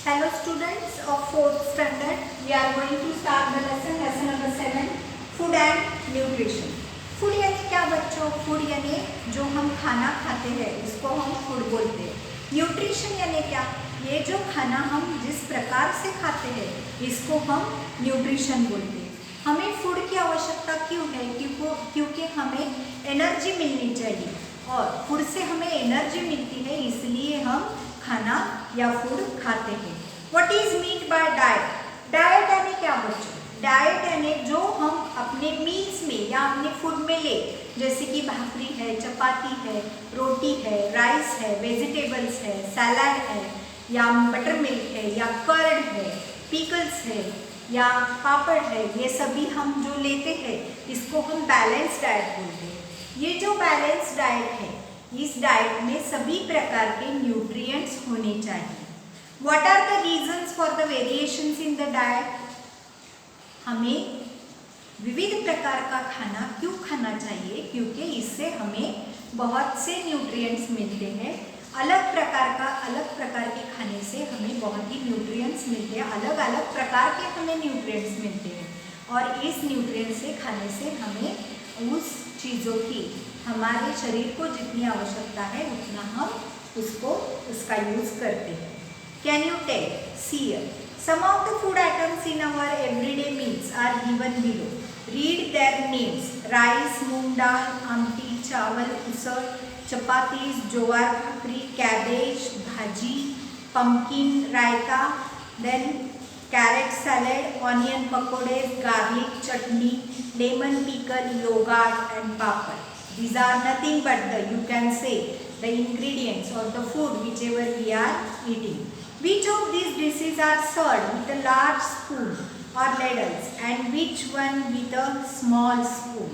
Hello students of 4th standard, we are going to start the lesson number 7, food and nutrition. Food यानी क्या बच्चों? Food यानी जो हम खाना खाते हैं उसको हम फूड बोलते हैं. न्यूट्रिशन यानी क्या? ये जो खाना हम जिस प्रकार से खाते हैं इसको हम न्यूट्रिशन बोलते हैं. हमें फूड की आवश्यकता क्यों है? क्योंकि हमें एनर्जी मिलनी चाहिए और फूड से हमें एनर्जी मिलती है, इसलिए हम खाना या फूड खाते हैं. What is meant by diet? Diet यानी क्या बच्चों? डाइट यानी जो हम अपने मील्स में या अपने फूड में ले, जैसे कि भाकरी है, चपाती है, रोटी है, राइस है, वेजिटेबल्स है, सैलाड है, या बटर मिल्क है, या कर्ड है, पिकल्स है, या पापड़ है, ये सभी हम जो लेते हैं इसको हम बैलेंस डाइट बोलते हैं. ये जो बैलेंस डाइट है, इस डाइट में सभी प्रकार के न्यूट्रिएंट्स होने चाहिए. What are the reasons for the variations in the diet? हमें विविध प्रकार का खाना क्यों खाना चाहिए? क्योंकि इससे हमें बहुत से न्यूट्रिएंट्स मिलते हैं. अलग प्रकार के खाने से हमें बहुत ही न्यूट्रिएंट्स मिलते हैं. अलग अलग प्रकार के हमें न्यूट्रिएंट्स मिलते हैं और इस न्यूट्रिएंट्स से खाने से हमें उस चीज़ों की हमारे शरीर को जितनी आवश्यकता है उतना हम उसका यूज़ करते हैं. Can you tell? See some of the food items in our everyday meals are given below. Read their names: rice, moong dal, amti, chawal, usad, chapatis, jowar bhakri, cabbage, bhaji, pumpkin, raita, then carrot salad, onion pakodes, garlic chutney, lemon pickle, yogurt and papad. These are nothing but you can say the ingredients or the food whichever we are eating. Which of these dishes are served with a large spoon or ladles and which one with a small spoon?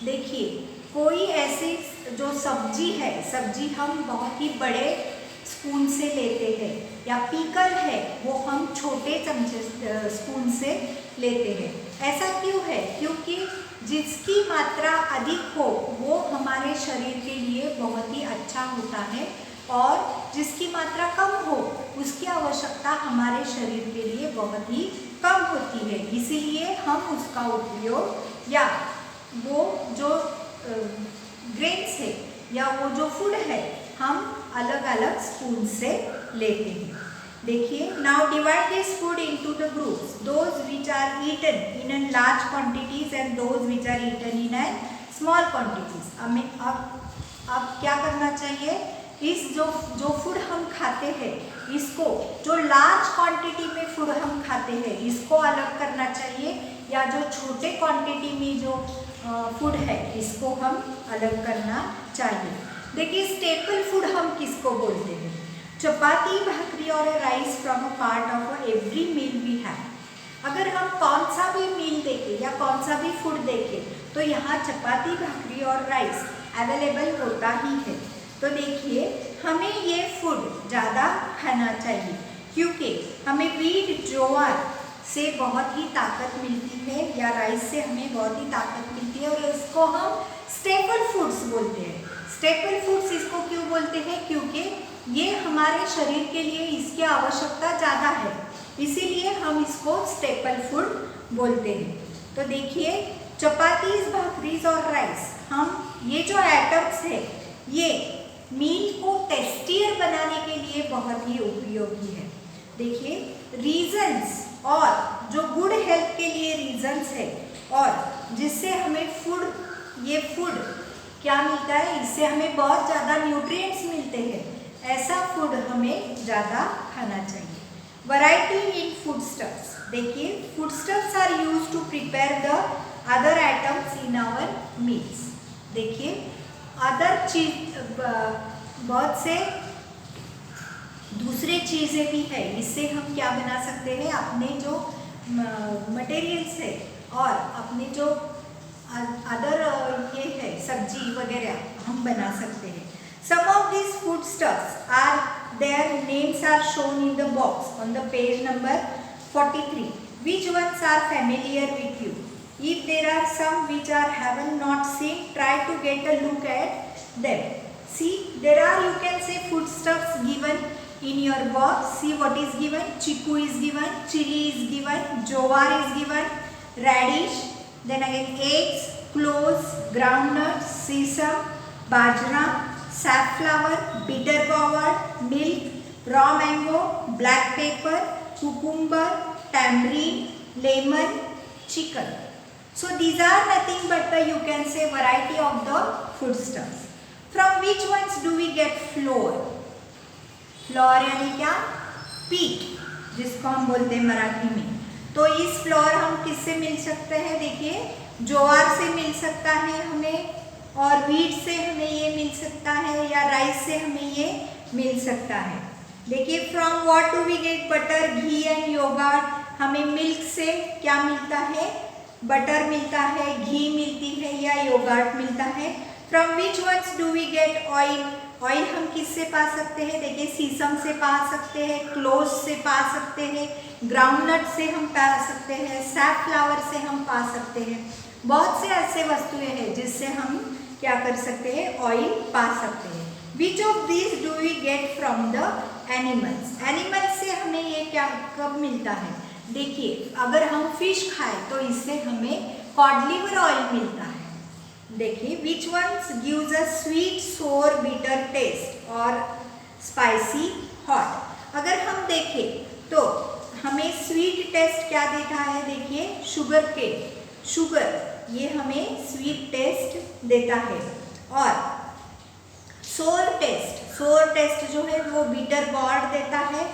देखिए, कोई ऐसी जो सब्जी हम बहुत ही बड़े spoon से लेते हैं, या पीकल है वो हम छोटे चमचे स्पून से लेते हैं. ऐसा क्यों है? क्योंकि जिसकी मात्रा अधिक हो वो हमारे शरीर के लिए बहुत ही अच्छा होता है और जिसकी मात्रा कम हो उसकी आवश्यकता हमारे शरीर के लिए बहुत ही कम होती है. इसीलिए हम उसका उपयोग या वो जो ग्रेन्स है या वो जो फूड है हम अलग अलग स्पून से लेते हैं. देखिए, now divide this food into the groups, those which are eaten in an large quantities and those which are eaten in an small quantities. हमें अब क्या करना चाहिए? इस जो फूड हम खाते हैं इसको, जो लार्ज क्वांटिटी में फूड हम खाते हैं इसको अलग करना चाहिए, या जो छोटे क्वांटिटी में जो फूड है इसको हम अलग करना चाहिए. देखिए, स्टेपल फूड हम किसको बोलते हैं? चपाती, भाकरी और rice from a part of every meal we have. अगर हम कौन सा भी मील देखें या कौन सा भी फूड देखें तो यहाँ चपाती, भाकरी और राइस अवेलेबल होता ही है. तो देखिए, हमें ये फूड ज़्यादा खाना चाहिए क्योंकि हमें वीट, ज्वार से बहुत ही ताकत मिलती है, या राइस से हमें बहुत ही ताकत मिलती है और इसको हम स्टेपल फूड्स बोलते हैं. स्टेपल फूड्स इसको क्यों बोलते हैं? क्योंकि ये हमारे शरीर के लिए इसकी आवश्यकता ज़्यादा है, इसीलिए हम इसको स्टेपल फूड बोलते हैं. तो देखिए, चपातीज, भाकरीज और राइस, हम ये जो आइटम्स है ये मील को टेस्टियर बनाने के लिए बहुत ही उपयोगी है. देखिए, रीजंस और जो गुड हेल्थ के लिए रीजंस है और जिससे हमें ये फूड क्या मिलता है? इससे हमें बहुत ज़्यादा न्यूट्रिएंट्स मिलते हैं. ऐसा फूड हमें ज़्यादा खाना चाहिए. Variety in food stuffs. देखिए, food stuffs are used to prepare the other items in our meals. देखिए, अदर चीज बहुत से दूसरे चीज़ें भी है, इससे हम क्या बना सकते हैं? अपने जो मटेरियल्स है और अपने जो अदर ये है सब्जी वगैरह हम बना सकते हैं. Some of this food stuffs are their names are shown in the box on the page number 43. Which ones are familiar with you? If there are some which are haven't not seen, try to get a look at them. See, there are, you can say, foodstuffs given in your box. See what is given. Chiku is given, chili is given, jowar is given, radish, then again eggs, cloves, groundnuts, sesame, bajra, safflower, bitter gourd, milk, raw mango, black pepper, cucumber, tamarind, lemon, chicken. So these are nothing but the, you can say, variety of the foodstuffs. From which ones do we get flour? Floor यानी क्या? पीट, जिसको हम बोलते हैं मराठी में। तो इस फ्लोर हम किससे मिल सकते हैं? देखिए, ज्वार से मिल सकता है हमें, और व्हीट से हमें ये मिल सकता है, या राइस से हमें ये मिल सकता है। देखिए, from what do we get butter, ghee and yogurt. हमें मिल्क से क्या मिलता है? बटर मिलता है, घी मिलती है, या योगर्ट मिलता है। From which ones do we get oil? Oil हम किससे पा सकते हैं? देखिए, सीसम से पा सकते हैं, क्लोव से पा सकते हैं, ग्राउंडनट से हम पा सकते हैं, सैफफ्लावर से हम पा सकते हैं। बहुत से ऐसे वस्तुएं हैं जिससे हम क्या कर सकते हैं? ऑयल पा सकते हैं। Which of these do we get from the animals? Animals से हमें ये क्या कब मिलता है? देखिए, अगर हम फिश खाएं तो इससे हमें कॉड लिवर ऑयल मिलता है। देखिए, which once gives a sweet, सोर, बिटर टेस्ट और स्पाइसी, हॉट। अगर हम देखें तो हमें स्वीट टेस्ट क्या देता है? देखिए, शुगर केन, शुगर ये हमें स्वीट टेस्ट देता है। और सोर टेस्ट जो है वो बिटर गॉर्ड देता है।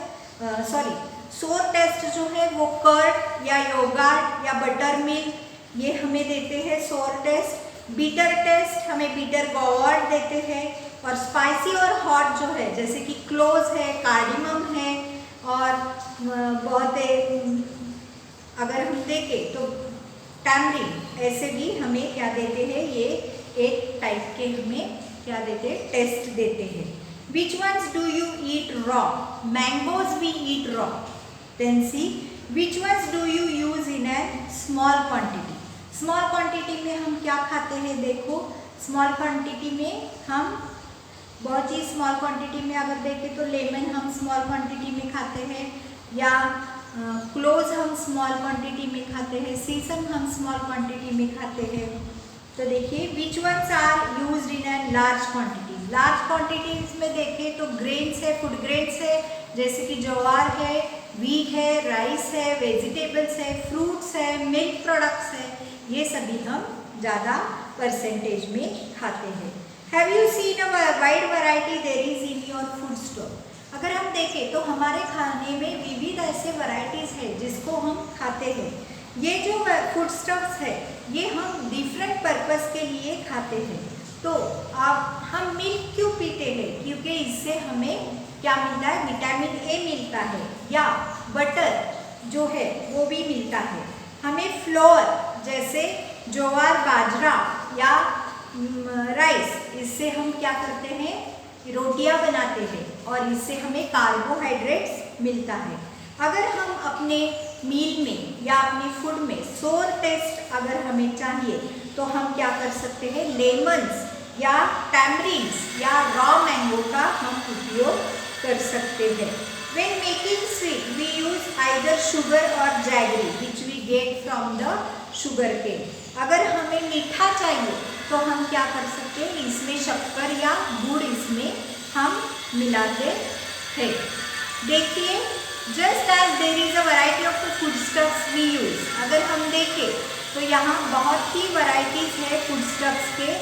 सोर टेस्ट जो है वो कर्ड या योगर्ट या बटर मिल्क ये हमें देते हैं सोर टेस्ट। बिटर टेस्ट हमें बिटर गॉर्ड देते हैं। और स्पाइसी और हॉट जो है, जैसे कि क्लोव्स है, कार्डिमम है, और बहुत अगर हम देखें तो टैमरिंड, ऐसे भी हमें क्या देते हैं? ये एक टाइप के हमें क्या देते हैं? टेस्ट देते हैं। Which ones do you eat raw? Mangoes we eat raw. Then see which ones do you use in a small quantity? Small quantity में हम क्या खाते हैं? देखो, स्मॉल क्वांटिटी में हम बहुत चीज़, स्मॉल क्वांटिटी में अगर देखें तो लेमन हम स्मॉल क्वांटिटी में खाते हैं, या क्लोव्स हम स्मॉल क्वांटिटी में खाते हैं, सीसम हम स्मॉल क्वांटिटी में खाते हैं। तो देखिए, which ones are used in an large quantity? Large quantities में देखें तो ग्रेन्स है, फूड ग्रेन्स है, जैसे कि ज्वार है, व्हीट है, राइस है, वेजिटेबल्स है, फ्रूट्स है, मिल्क प्रोडक्ट्स है, ये सभी हम ज़्यादा परसेंटेज में खाते हैं। Have you seen a wide variety there is in your food store? अगर हम देखें तो हमारे खाने में विविध ऐसे वैरायटीज़ है जिसको हम खाते हैं। ये जो फूड स्टफ्स है ये हम डिफरेंट पर्पस के लिए खाते हैं। तो आप हम मिल्क क्यों पीते हैं? क्योंकि इससे हमें क्या मिलता है? विटामिन ए मिलता है, या बटर जो है वो भी मिलता है। हमें फ्लोर जैसे ज्वार, बाजरा या राइस, इससे हम क्या करते हैं? रोटियां बनाते हैं, और इससे हमें कार्बोहाइड्रेट्स मिलता है। अगर हम अपने मील में या अपने फूड में सोर टेस्ट अगर हमें चाहिए तो हम क्या कर सकते हैं? लेमन्स या टैमरिंड्स या रॉ मैंगो का हम उपयोग कर सकते हैं। When making sweet, we use either sugar or jaggery, which we get from the sugar cane. अगर हमें मीठा चाहिए तो हम क्या कर सकते हैं? इसमें शक्कर या गुड़ इसमें हम मिलाते हैं। देखिए, just as there is a variety of the foodstuffs we use, अगर हम देखें तो यहाँ बहुत ही वैरायटीज है फूडस्टफ्स के,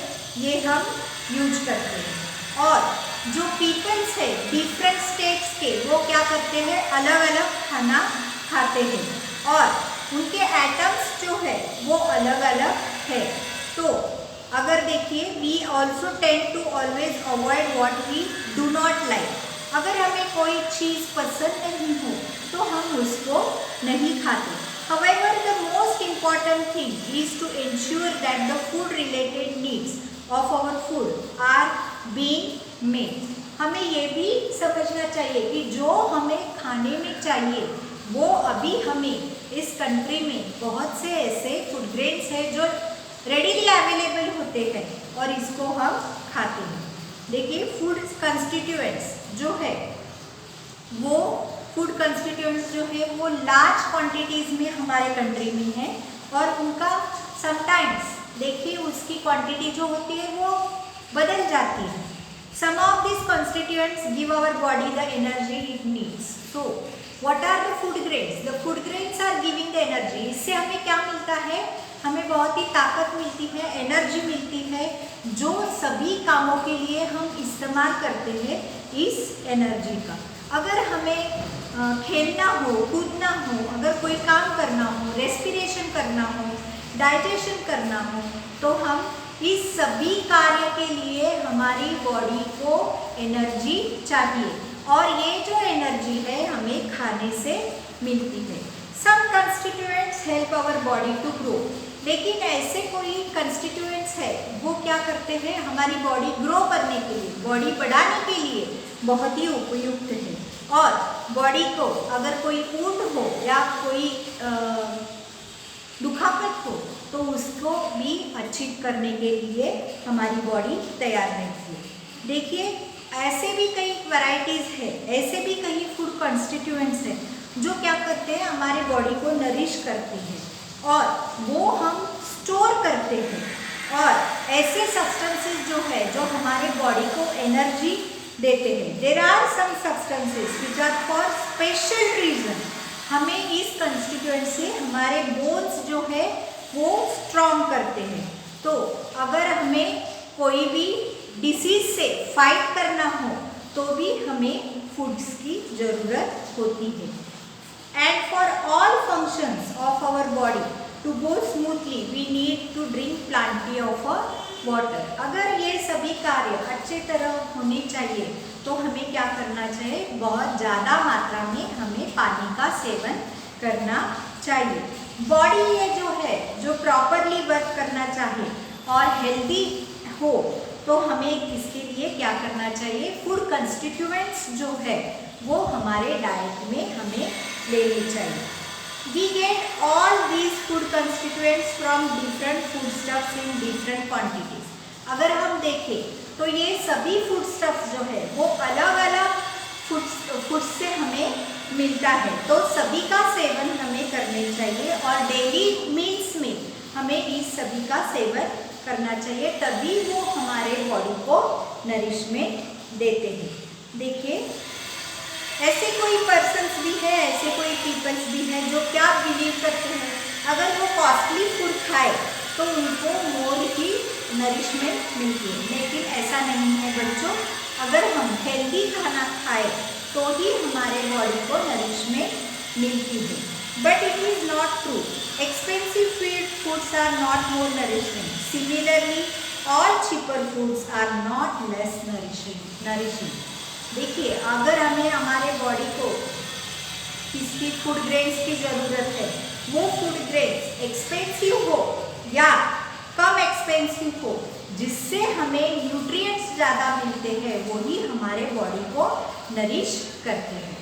ये हम यूज करते हैं। और जो पीपल्स है डिफरेंट स्टेट्स के, वो क्या करते हैं? अलग अलग खाना खाते हैं, और उनके एटम्स जो है वो अलग अलग है। तो अगर देखिए, we also tend to always avoid what we do not like. अगर हमें कोई चीज़ पसंद नहीं हो तो हम उसको नहीं खाते। However, the most important thing is to ensure that the food related needs of our food are being made. हमें ये भी समझना चाहिए कि जो हमें खाने में चाहिए वो अभी हमें इस कंट्री में बहुत से ऐसे फूड ग्रेन्स हैं जो रेडीली अवेलेबल होते हैं, और इसको हम खाते हैं। देखिए, फूड कंस्टिट्यूएंट्स जो है वो फूड कंस्टिट्यूएंट्स जो है वो लार्ज क्वांटिटीज़ में हमारे कंट्री में है और उनका समटाइम्स देखिए उसकी क्वांटिटी जो होती है वो बदल जाती है। Some of this constituents give our body the energy it needs. So what are the food grains? The food grains are giving the energy. इससे हमें क्या मिलता है? हमें बहुत ही ताकत मिलती है, एनर्जी मिलती है, जो सभी कामों के लिए हम इस्तेमाल करते हैं इस एनर्जी का। अगर हमें खेलना हो, कूदना हो, अगर कोई काम करना हो, रेस्पिरेशन करना हो, डाइजेशन करना हो, तो हम इस सभी कार्य के लिए हमारी बॉडी को एनर्जी चाहिए और ये जो एनर्जी है हमें खाने से मिलती है। Some constituents help our body to grow. लेकिन ऐसे कोई कंस्टिट्यूएंट्स है वो क्या करते हैं? हमारी बॉडी ग्रो करने के लिए, बॉडी बढ़ाने के लिए बहुत ही उपयुक्त है। और बॉडी को अगर कोई वुंड हो या कोई दुखापत हो तो उसको भी अच्छी करने के लिए हमारी बॉडी तैयार रहती है। देखिए ऐसे भी कई वैरायटीज़ है, ऐसे भी कई फूड कॉन्स्टिट्यूएंट्स हैं जो क्या करते हैं? हमारे बॉडी को नरिश करते हैं और वो हम स्टोर करते हैं। और ऐसे सब्सटेंसेस जो है जो हमारे बॉडी को एनर्जी देते हैं। There are some substances which are for special reason. हमें इस कंस्टिट्यूएंट से हमारे बोन्स जो है वो स्ट्रॉन्ग करते हैं। तो अगर हमें कोई भी डिसीज से फाइट करना हो तो भी हमें फूड्स की ज़रूरत होती है। And for all functions of our body to go smoothly we need to drink plenty of water. अगर ये सभी कार्य अच्छे तरह होने चाहिए तो हमें क्या करना चाहिए? बहुत ज़्यादा मात्रा में हमें पानी का सेवन करना चाहिए। बॉडी ये जो है जो प्रॉपरली वर्क करना चाहिए और हेल्दी हो तो हमें इसके लिए क्या करना चाहिए? फूड कंस्टिट्यूएंट्स जो है वो हमारे डाइट में हमें लेने चाहिए। We get all these food constituents from different foodstuffs in different quantities. अगर हम देखें तो ये सभी foodstuffs जो है वो अलग अलग फूड से हमें मिलता है, तो सभी का सेवन हमें करने चाहिए और डेली मील्स में हमें इस सभी का सेवन करना चाहिए, तभी वो हमारे बॉडी को नरिशमेंट देते हैं। देखिए ऐसे कोई पर्सन्स भी है, ऐसे कोई पीपल्स भी हैं जो क्या बिलीव करते हैं? अगर वो कॉस्टली फूड खाए तो उनको मोर की नरिशमेंट मिलती है, लेकिन ऐसा नहीं है बच्चों। अगर हम हेल्दी खाना खाएं तो ही हमारे बॉडी को नरिशमेंट मिलती है। But it is not true. Expensive foods are not more nourishing. Similarly all cheaper foods are not less nourishing. देखिए अगर हमें हमारे बॉडी को किसकी फूड ग्रेन्स की ज़रूरत है, वो फूड ग्रेन्स एक्सपेंसिव हो या कम एक्सपेंसिव हो, जिससे हमें न्यूट्रिएंट्स ज़्यादा मिलते हैं, वही हमारे बॉडी को नरिश करते हैं।